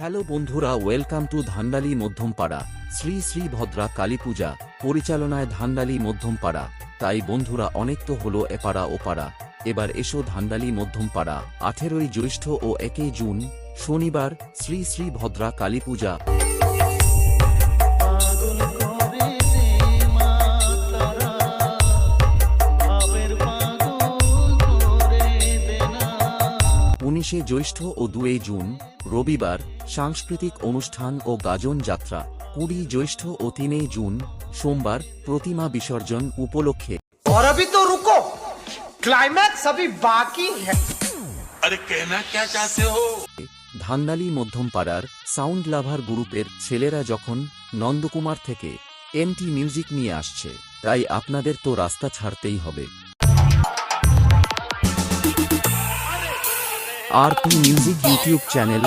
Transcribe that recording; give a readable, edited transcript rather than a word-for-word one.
Hello বন্ধুরা, welcome to ধান্ডালি Madhyampara. Shri Shri ভদ্রা কালী পূজা পরিচালনায় ধান্ডালি মধ্যমপাড়া। তাই বন্ধুরা, অনেক তো হলো এপাড়া ওপাড়া, এবার এসো ধান্ডালি মধ্যমপাড়া। 18ই জ্যৈষ্ঠ ও 1 জুন শনিবার শ্রী শ্রী ভদ্রা কালী পূজা। 19 জ্যৈষ্ঠ ও 2 জুন রবিবার সাংস্কৃতিক অনুষ্ঠান ও গাজন যাত্রা। 20 জ্যৈষ্ঠ ও 3 জুন সোমবার প্রতিমা বিসর্জন উপলক্ষে। और अभी तो रुको, क्लाइमैक्स अभी बाकी है। अरे कहना क्या चाहते हो? ধান্ডালি মধ্যমপাড়ার সাউন্ড লাভার গ্রুপের ছেলেরা যখন নন্দকুমার থেকে এমটি মিউজিক নিয়ে আসছে, তাই আপনাদের তো রাস্তা ছাড়তেই হবে। RP music YouTube channel